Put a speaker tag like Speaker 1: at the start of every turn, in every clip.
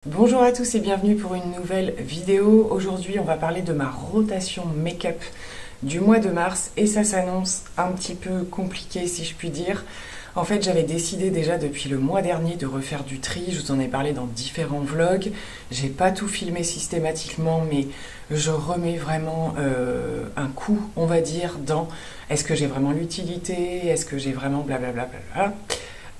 Speaker 1: Bonjour à tous et bienvenue pour une nouvelle vidéo. Aujourd'hui, on va parler de ma rotation make-up du mois de mars et ça s'annonce un petit peu compliqué si je puis dire. En fait, j'avais décidé déjà depuis le mois dernier de refaire du tri. Je vous en ai parlé dans différents vlogs. J'ai pas tout filmé systématiquement, mais je remets vraiment un coup, on va dire, dans est-ce que j'ai vraiment l'utilité, est-ce que j'ai vraiment blablabla.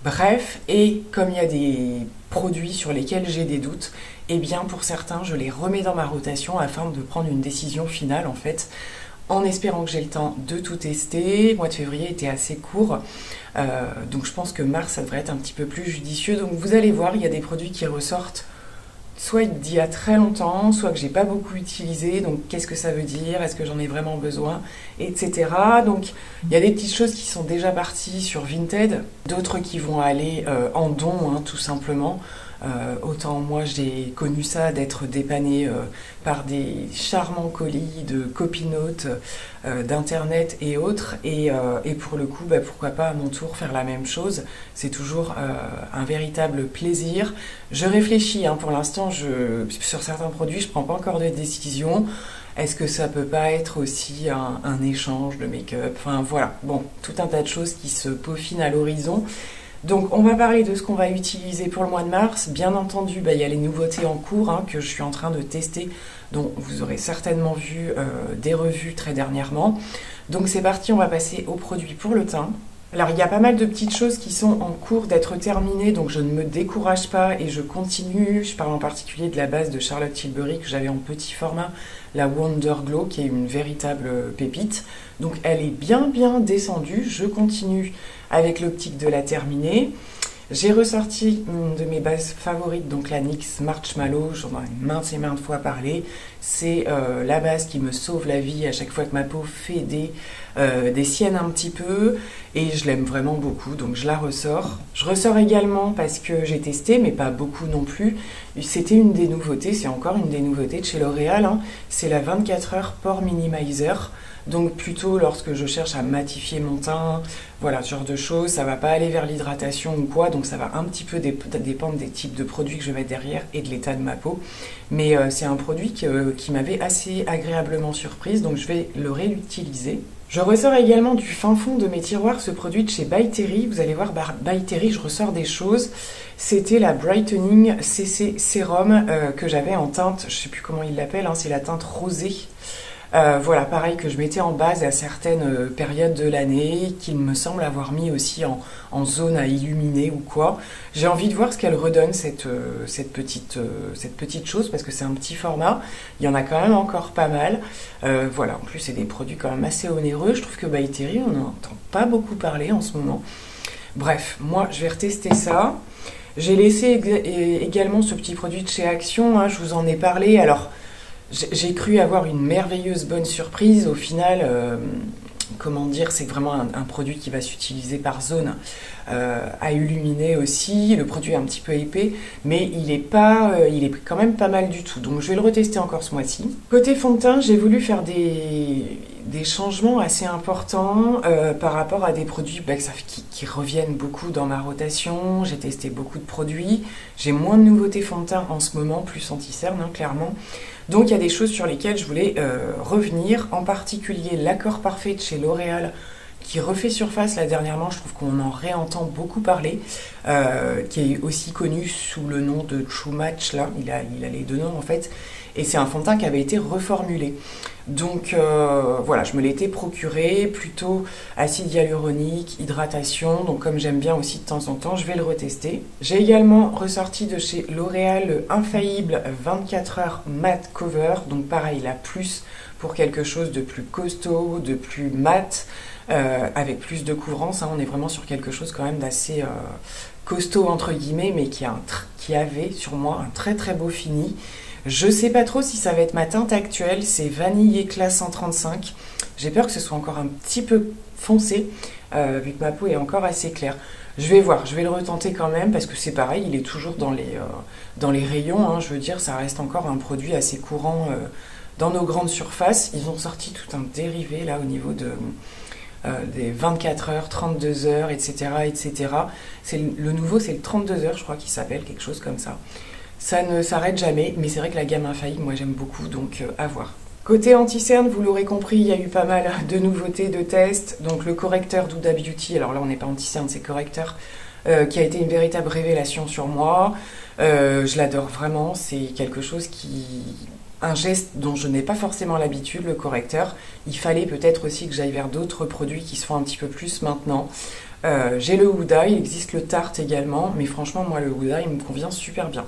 Speaker 1: Bref, et comme il y a des produits sur lesquels j'ai des doutes, eh bien pour certains, je les remets dans ma rotation afin de prendre une décision finale en fait, en espérant que j'ai le temps de tout tester. Le mois de février était assez court, donc je pense que mars, ça devrait être un petit peu plus judicieux. Donc vous allez voir, il y a des produits qui ressortent soit d'il y a très longtemps, soit que j'ai pas beaucoup utilisé, donc qu'est-ce que ça veut dire, est-ce que j'en ai vraiment besoin, etc. Donc il y a des petites choses qui sont déjà parties sur Vinted, d'autres qui vont aller en don, hein, tout simplement. Autant moi j'ai connu ça d'être dépanné par des charmants colis de copinotes d'internet et autres et pour le coup pourquoi pas à mon tour faire la même chose, c'est toujours un véritable plaisir. Je réfléchis, hein, pour l'instant sur certains produits je prends pas encore de décision. Est-ce que ça peut pas être aussi un échange de make-up, enfin voilà, bon, tout un tas de choses qui se peaufinent à l'horizon. Donc on va parler de ce qu'on va utiliser pour le mois de mars. Bien entendu, il y a les nouveautés en cours, hein, que je suis en train de tester, dont vous aurez certainement vu des revues très dernièrement. Donc c'est parti, on va passer aux produits pour le teint. Alors il y a pas mal de petites choses qui sont en cours d'être terminées, donc je ne me décourage pas et je continue. Je parle en particulier de la base de Charlotte Tilbury que j'avais en petit format, la Wonder Glow, qui est une véritable pépite. Donc elle est bien descendue, je continue avec l'optique de la terminer. J'ai ressorti une de mes bases favorites, donc la NYX Marshmallow, j'en ai maintes et maintes fois parlé. C'est la base qui me sauve la vie à chaque fois que ma peau fait des siennes un petit peu, et je l'aime vraiment beaucoup, donc je la ressors. Je ressors également parce que j'ai testé, mais pas beaucoup non plus. C'était une des nouveautés, c'est encore une des nouveautés de chez L'Oréal, hein. C'est la 24 heures Pore Minimizer. Donc plutôt lorsque je cherche à matifier mon teint, voilà, ce genre de choses, ça va pas aller vers l'hydratation ou quoi, donc ça va un petit peu dépendre des types de produits que je vais mettre derrière et de l'état de ma peau. Mais c'est un produit qui m'avait assez agréablement surprise, donc je vais le réutiliser. Je ressors également du fin fond de mes tiroirs ce produit de chez By Terry. Vous allez voir, By Terry, je ressors des choses. C'était la Brightening CC Serum que j'avais en teinte, je sais plus comment il l'appelle, hein, c'est la teinte rosée. Voilà, pareil que je mettais en base à certaines périodes de l'année, qu'il me semble avoir mis aussi en zone à illuminer ou quoi. J'ai envie de voir ce qu'elle redonne cette petite chose, parce que c'est un petit format, il y en a quand même encore pas mal. Voilà, en plus c'est des produits quand même assez onéreux, je trouve que By Terry, on n'entend pas beaucoup parler en ce moment. Bref, moi je vais retester ça. J'ai laissé également ce petit produit de chez Action, hein, je vous en ai parlé, alors j'ai cru avoir une merveilleuse bonne surprise. Au final, comment dire, c'est vraiment un produit qui va s'utiliser par zone à illuminer aussi. Le produit est un petit peu épais, mais il est quand même pas mal du tout. Donc je vais le retester encore ce mois-ci. Côté fond de teint, j'ai voulu faire des changements assez importants par rapport à des produits qui reviennent beaucoup dans ma rotation. J'ai testé beaucoup de produits. J'ai moins de nouveautés fond de teint en ce moment, plus anti-cerne, hein, clairement. Donc il y a des choses sur lesquelles je voulais revenir, en particulier l'accord parfait de chez L'Oréal qui refait surface là dernièrement, je trouve qu'on en réentend beaucoup parler, qui est aussi connu sous le nom de True Match, là, il a les deux noms en fait, et c'est un fond de teint qui avait été reformulé. Donc voilà, je me l'étais procuré, plutôt acide hyaluronique, hydratation, donc comme j'aime bien aussi de temps en temps, je vais le retester. J'ai également ressorti de chez L'Oréal le Infaillible 24 heures Matte Cover, donc pareil, la plus pour quelque chose de plus costaud, de plus mat, avec plus de couvrance, hein, on est vraiment sur quelque chose quand même d'assez costaud entre guillemets, mais qui avait sur moi un très très beau fini. Je sais pas trop si ça va être ma teinte actuelle, c'est Vanille Éclat 135. J'ai peur que ce soit encore un petit peu foncé, vu que ma peau est encore assez claire. Je vais voir, je vais le retenter quand même, parce que c'est pareil, il est toujours dans les rayons, hein, je veux dire, ça reste encore un produit assez courant dans nos grandes surfaces. Ils ont sorti tout un dérivé là au niveau des 24 heures, 32 heures, etc. etc. Le nouveau, c'est le 32 heures, je crois qu'il s'appelle, quelque chose comme ça. Ça ne s'arrête jamais, mais c'est vrai que la gamme Infaillible, moi j'aime beaucoup, donc à voir. Côté anti-cerne, vous l'aurez compris, il y a eu pas mal de nouveautés, de tests. Donc le correcteur d'Huda Beauty, alors là on n'est pas anti-cerne, c'est correcteur, qui a été une véritable révélation sur moi. Je l'adore vraiment, c'est quelque chose un geste dont je n'ai pas forcément l'habitude, le correcteur. Il fallait peut-être aussi que j'aille vers d'autres produits qui se font un petit peu plus maintenant. J'ai le Huda, il existe le Tarte également, mais franchement moi le Huda il me convient super bien.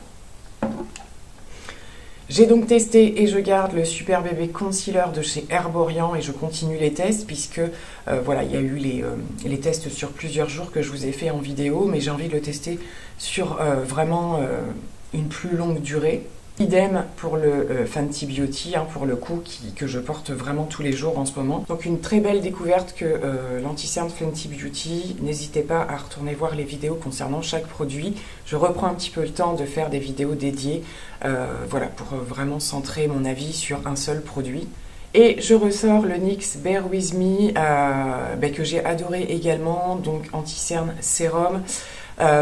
Speaker 1: J'ai donc testé et je garde le Super Bébé Concealer de chez Herborian et je continue les tests puisque voilà, il y a eu les tests sur plusieurs jours que je vous ai fait en vidéo, mais j'ai envie de le tester sur vraiment une plus longue durée. Idem pour le Fenty Beauty, hein, pour le coup, que je porte vraiment tous les jours en ce moment. Donc une très belle découverte que l'anti-cerne Fenty Beauty. N'hésitez pas à retourner voir les vidéos concernant chaque produit. Je reprends un petit peu le temps de faire des vidéos dédiées, voilà, pour vraiment centrer mon avis sur un seul produit. Et je ressors le NYX Bear With Me, que j'ai adoré également, donc anti-cerne sérum.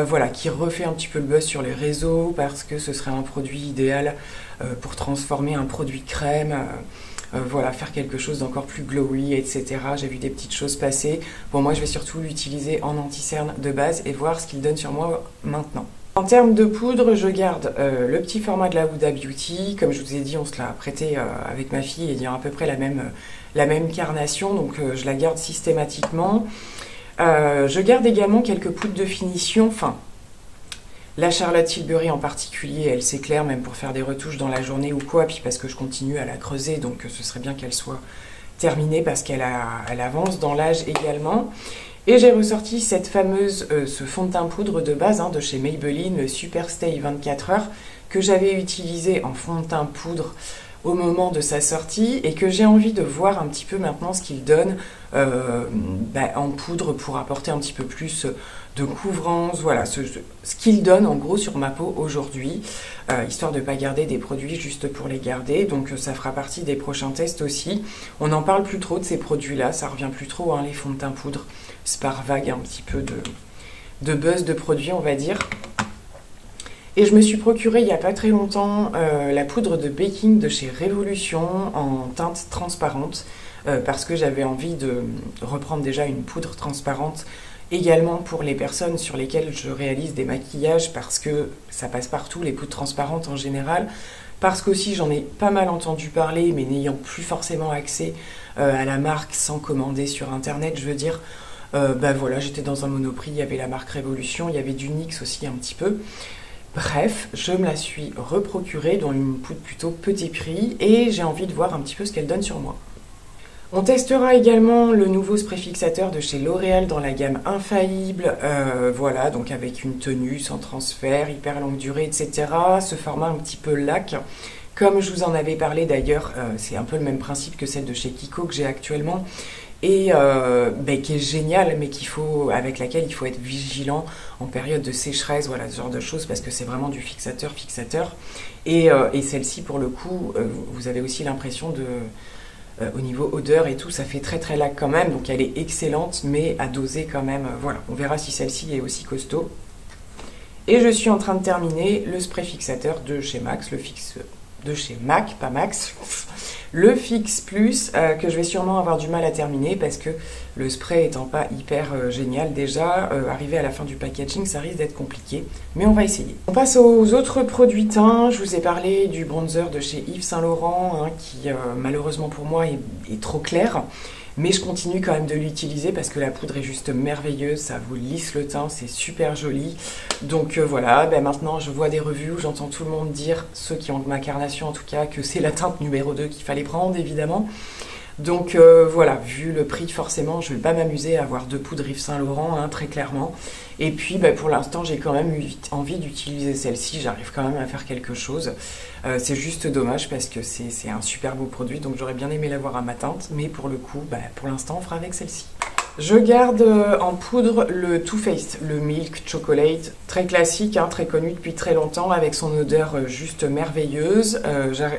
Speaker 1: Voilà, qui refait un petit peu le buzz sur les réseaux parce que ce serait un produit idéal pour transformer un produit crème, voilà, faire quelque chose d'encore plus glowy, etc. J'ai vu des petites choses passer. Bon, moi je vais surtout l'utiliser en anti-cerne de base et voir ce qu'il donne sur moi maintenant. En termes de poudre, je garde le petit format de la Huda Beauty. Comme je vous ai dit, on se l'a prêté avec ma fille et il y a à peu près la même carnation, donc je la garde systématiquement. Je garde également quelques poudres de finition, enfin, la Charlotte Tilbury en particulier, elle s'éclaire même pour faire des retouches dans la journée ou quoi, puis parce que je continue à la creuser, donc ce serait bien qu'elle soit terminée parce qu'elle avance dans l'âge également. Et j'ai ressorti cette fameuse, ce fond de teint poudre de base, hein, de chez Maybelline, le Super Stay 24 heures, que j'avais utilisé en fond de teint poudre au moment de sa sortie et que j'ai envie de voir un petit peu maintenant ce qu'il donne en poudre pour apporter un petit peu plus de couvrance, voilà, ce qu'il donne en gros sur ma peau aujourd'hui, histoire de ne pas garder des produits juste pour les garder, donc ça fera partie des prochains tests aussi. On n'en parle plus trop de ces produits-là, ça revient plus trop, hein, les fonds de teint poudre, c'est par vague un petit peu de buzz de produits, on va dire. Et je me suis procuré il n'y a pas très longtemps la poudre de baking de chez Révolution en teinte transparente parce que j'avais envie de reprendre déjà une poudre transparente également pour les personnes sur lesquelles je réalise des maquillages parce que ça passe partout, les poudres transparentes en général. Parce qu'aussi j'en ai pas mal entendu parler mais n'ayant plus forcément accès à la marque sans commander sur internet, je veux dire, voilà, j'étais dans un Monoprix, il y avait la marque Révolution, il y avait du NYX aussi un petit peu. Bref, je me la suis reprocurée dans une poudre plutôt petit prix et j'ai envie de voir un petit peu ce qu'elle donne sur moi. On testera également le nouveau spray fixateur de chez L'Oréal dans la gamme Infaillible, voilà, donc avec une tenue sans transfert, hyper longue durée, etc. Ce format un petit peu lac, comme je vous en avais parlé d'ailleurs, c'est un peu le même principe que celle de chez Kiko que j'ai actuellement. Et qui est géniale, mais avec laquelle il faut être vigilant en période de sécheresse, voilà, ce genre de choses, parce que c'est vraiment du fixateur. Et celle-ci, pour le coup, vous avez aussi l'impression au niveau odeur et tout, ça fait très très lac quand même, donc elle est excellente, mais à doser quand même, voilà. On verra si celle-ci est aussi costaud. Et je suis en train de terminer le spray fixateur de chez Max, de chez MAC, pas Max, le Fix Plus, que je vais sûrement avoir du mal à terminer parce que le spray étant pas hyper génial déjà, arrivé à la fin du packaging, ça risque d'être compliqué, mais on va essayer. On passe aux autres produits teints. Je vous ai parlé du bronzer de chez Yves Saint Laurent, hein, qui malheureusement pour moi est trop clair. Mais je continue quand même de l'utiliser parce que la poudre est juste merveilleuse, ça vous lisse le teint, c'est super joli. Donc voilà, maintenant je vois des revues où j'entends tout le monde dire, ceux qui ont de ma carnation en tout cas, que c'est la teinte numéro 2 qu'il fallait prendre évidemment. Donc voilà, vu le prix forcément, je ne vais pas m'amuser à avoir deux poudres Yves Saint Laurent, hein, très clairement. Et puis pour l'instant, j'ai quand même eu envie d'utiliser celle-ci, j'arrive quand même à faire quelque chose. C'est juste dommage parce que c'est un super beau produit, donc j'aurais bien aimé l'avoir à ma teinte, mais pour le coup, pour l'instant, on fera avec celle-ci. Je garde en poudre le Too Faced, le Milk Chocolate, très classique, hein, très connu depuis très longtemps, avec son odeur juste merveilleuse.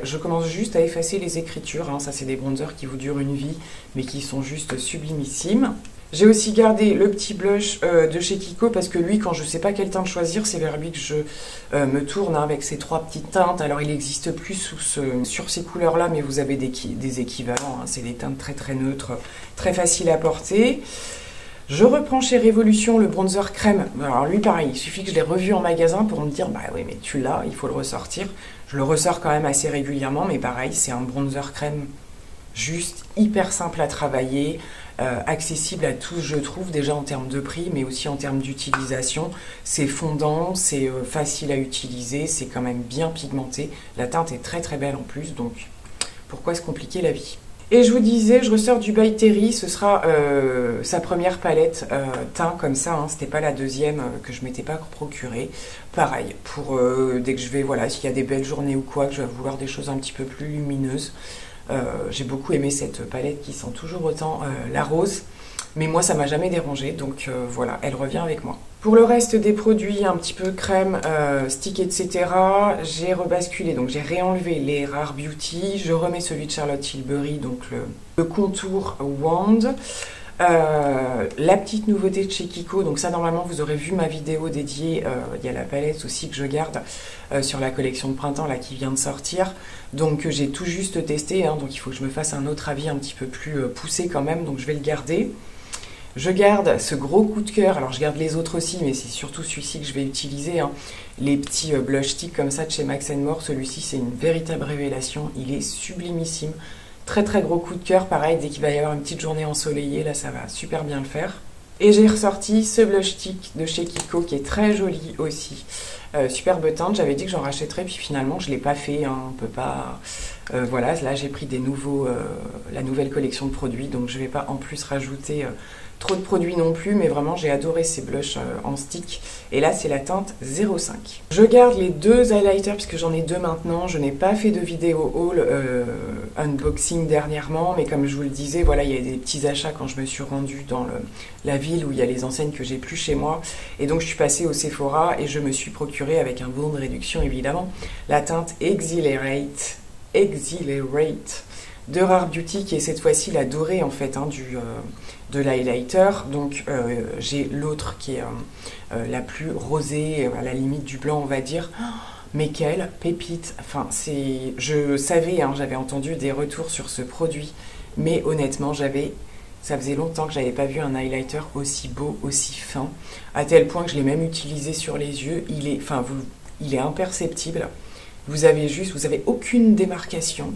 Speaker 1: Je commence juste à effacer les écritures, hein, ça c'est des bronzers qui vous durent une vie, mais qui sont juste sublimissimes. J'ai aussi gardé le petit blush de chez Kiko parce que lui, quand je ne sais pas quelle teinte choisir, c'est vers lui que je me tourne hein, avec ces 3 petites teintes. Alors, il n'existe plus sur ces couleurs-là, mais vous avez des équivalents. Hein. C'est des teintes très très neutres, très faciles à porter. Je reprends chez Révolution le bronzer crème. Alors lui, pareil, il suffit que je l'ai revu en magasin pour me dire, bah oui, mais tu l'as, il faut le ressortir. Je le ressors quand même assez régulièrement, mais pareil, c'est un bronzer crème juste hyper simple à travailler, accessible à tous, je trouve, déjà en termes de prix, mais aussi en termes d'utilisation. C'est fondant, c'est facile à utiliser, c'est quand même bien pigmenté. La teinte est très très belle en plus, donc pourquoi se compliquer la vie? Et je vous disais, je ressors du By Terry, ce sera sa première palette teint comme ça, hein, c'était pas la deuxième que je m'étais pas procurée. Pareil, pour dès que je vais, voilà, s'il y a des belles journées ou quoi, que je vais vouloir des choses un petit peu plus lumineuses. J'ai beaucoup aimé cette palette qui sent toujours autant la rose, mais moi ça m'a jamais dérangé, donc voilà, elle revient avec moi. Pour le reste des produits, un petit peu crème, stick, etc., j'ai rebasculé, donc j'ai réenlevé les Rare Beauty, je remets celui de Charlotte Tilbury, donc le contour Wand. La petite nouveauté de chez Kiko, donc ça normalement vous aurez vu ma vidéo dédiée, il y a la palette aussi que je garde sur la collection de printemps là qui vient de sortir, donc j'ai tout juste testé, hein, donc il faut que je me fasse un autre avis un petit peu plus poussé quand même, donc je vais le garder. Je garde ce gros coup de cœur, alors je garde les autres aussi, mais c'est surtout celui-ci que je vais utiliser, hein. Les petits blush sticks comme ça de chez Max & More, celui-ci c'est une véritable révélation, il est sublimissime. Très très gros coup de cœur, pareil, dès qu'il va y avoir une petite journée ensoleillée, là ça va super bien le faire. Et j'ai ressorti ce blush stick de chez Kiko qui est très joli aussi. Superbe teinte, j'avais dit que j'en rachèterais, puis finalement je ne l'ai pas fait, hein, on peut pas... voilà, là j'ai pris la nouvelle collection de produits, donc je ne vais pas en plus rajouter trop de produits non plus, mais vraiment j'ai adoré ces blushs en stick. Et là c'est la teinte 05. Je garde les 2 highlighters puisque j'en ai 2 maintenant. Je n'ai pas fait de vidéo haul unboxing dernièrement, mais comme je vous le disais, voilà, il y a des petits achats quand je me suis rendue dans la ville où il y a les enseignes que j'ai plus chez moi. Et donc je suis passée au Sephora et je me suis procuré avec un bon de réduction évidemment la teinte Exhilarate de Rare Beauty, qui est cette fois-ci la dorée en fait hein, de l'highlighter. Donc j'ai l'autre qui est la plus rosée, à la limite du blanc on va dire. Mais quelle pépite! Enfin, je savais, hein, j'avais entendu des retours sur ce produit, mais honnêtement ça faisait longtemps que j'avais pas vu un highlighter aussi beau, aussi fin, à tel point que je l'ai même utilisé sur les yeux. Il est imperceptible. Vous avez aucune démarcation.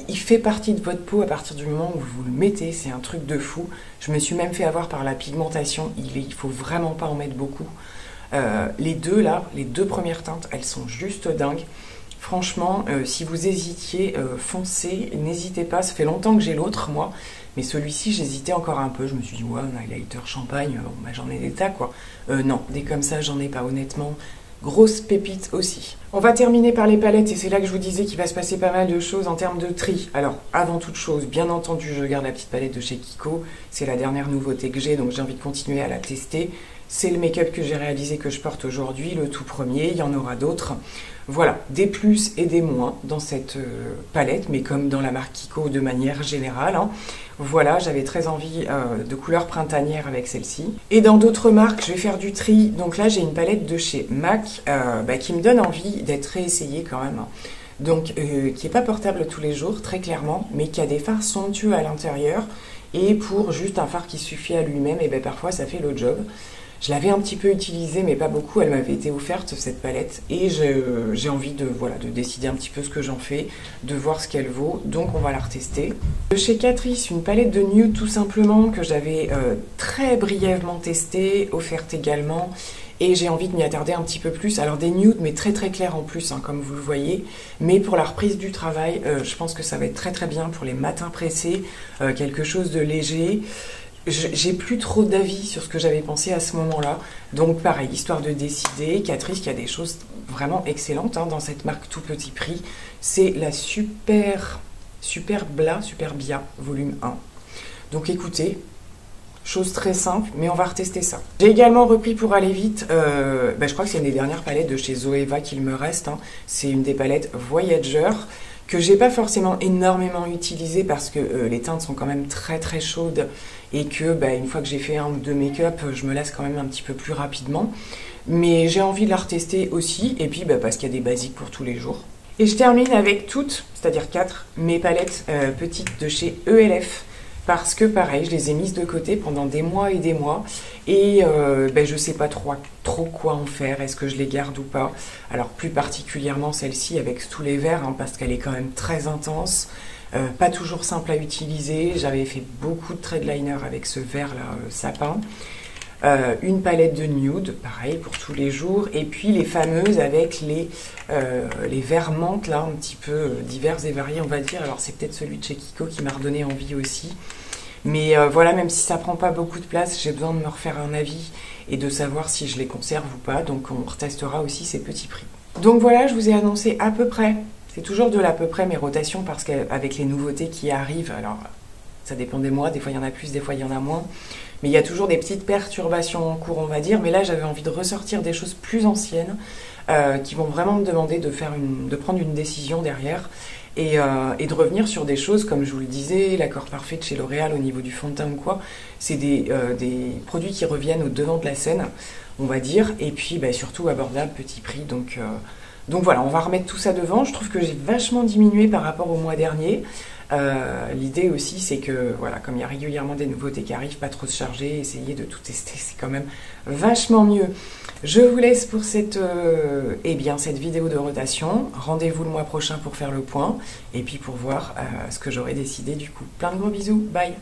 Speaker 1: Il fait partie de votre peau à partir du moment où vous le mettez. C'est un truc de fou. Je me suis même fait avoir par la pigmentation. Il faut vraiment pas en mettre beaucoup. Les deux premières teintes, elles sont juste dingues. Franchement, si vous hésitiez, foncez, n'hésitez pas. Ça fait longtemps que j'ai l'autre, moi. Mais celui-ci, j'hésitais encore un peu. Je me suis dit, ouais, un highlighter champagne, bon, bah, j'en ai des tas, quoi. Non, des comme ça, j'en ai pas, honnêtement. Grosse pépite aussi. On va terminer par les palettes et c'est là que je vous disais qu'il va se passer pas mal de choses en termes de tri. Alors, avant toute chose, bien entendu, je garde la petite palette de chez Kiko. C'est la dernière nouveauté que j'ai, donc j'ai envie de continuer à la tester. C'est le make-up que j'ai réalisé, que je porte aujourd'hui, le tout premier. Il y en aura d'autres. Voilà, des plus et des moins dans cette palette, mais comme dans la marque Kiko de manière générale. Hein. Voilà, j'avais très envie de couleurs printanières avec celle-ci. Et dans d'autres marques, je vais faire du tri. Donc là, j'ai une palette de chez MAC qui me donne envie d'être réessayée quand même. Donc, qui n'est pas portable tous les jours, très clairement, mais qui a des fards somptueux à l'intérieur. Et pour juste un fard qui suffit à lui-même, et ben parfois ça fait le job. Je l'avais un petit peu utilisée, mais pas beaucoup. Elle m'avait été offerte, cette palette. Et j'ai envie de décider un petit peu ce que j'en fais, de voir ce qu'elle vaut. Donc, on va la retester. De chez Catrice, une palette de nude, tout simplement, que j'avais très brièvement testée, offerte également. Et j'ai envie de m'y attarder un petit peu plus. Alors, des nudes, mais très très clairs en plus, hein, comme vous le voyez. Mais pour la reprise du travail, je pense que ça va être très très bien pour les matins pressés. Quelque chose de léger. J'ai plus trop d'avis sur ce que j'avais pensé à ce moment-là. Donc pareil, histoire de décider. Catrice qui a des choses vraiment excellentes hein, dans cette marque tout petit prix. C'est la Superbia volume 1. Donc écoutez, chose très simple, mais on va retester ça. J'ai également repris pour aller vite, je crois que c'est une des dernières palettes de chez Zoeva qu'il me reste. Hein. C'est une des palettes Voyager que j'ai pas forcément énormément utilisé parce que les teintes sont quand même très très chaudes et que une fois que j'ai fait 1 ou 2 make-up, je me lasse quand même un petit peu plus rapidement. Mais j'ai envie de la retester aussi, et puis parce qu'il y a des basiques pour tous les jours. Et je termine avec toutes, c'est-à-dire 4, mes palettes petites de chez ELF. Parce que pareil, je les ai mises de côté pendant des mois et des mois. Et je sais pas trop quoi en faire. Est-ce que je les garde ou pas? Alors plus particulièrement celle-ci avec tous les verres, parce qu'elle est quand même très intense. Pas toujours simple à utiliser. J'avais fait beaucoup de trade liner avec ce vert là, sapin. Une palette de nude, pareil pour tous les jours, et puis les fameuses avec les verres menthe là, un petit peu divers et variés on va dire. Alors c'est peut-être celui de chez Kiko qui m'a redonné envie aussi, mais voilà, même si ça prend pas beaucoup de place, j'ai besoin de me refaire un avis et de savoir si je les conserve ou pas, donc on retestera aussi ces petits prix. Donc voilà, je vous ai annoncé à peu près, c'est toujours de l'à peu près mes rotations parce qu'avec les nouveautés qui arrivent, alors ça dépend des mois, des fois il y en a plus, des fois il y en a moins. Mais il y a toujours des petites perturbations en cours, on va dire. Mais là, j'avais envie de ressortir des choses plus anciennes qui vont vraiment me demander de prendre une décision derrière et de revenir sur des choses, comme je vous le disais, l'accord parfait de chez L'Oréal au niveau du fond de teint ou quoi. C'est des produits qui reviennent au devant de la scène, on va dire. Et puis surtout abordables, petit prix. Donc voilà, on va remettre tout ça devant. Je trouve que j'ai vachement diminué par rapport au mois dernier. L'idée aussi c'est que voilà, comme il y a régulièrement des nouveautés qui arrivent, pas trop se charger, essayer de tout tester, c'est quand même vachement mieux. Je vous laisse pour cette vidéo de rotation. Rendez-vous le mois prochain pour faire le point et puis pour voir ce que j'aurai décidé du coup. Plein de gros bisous, bye.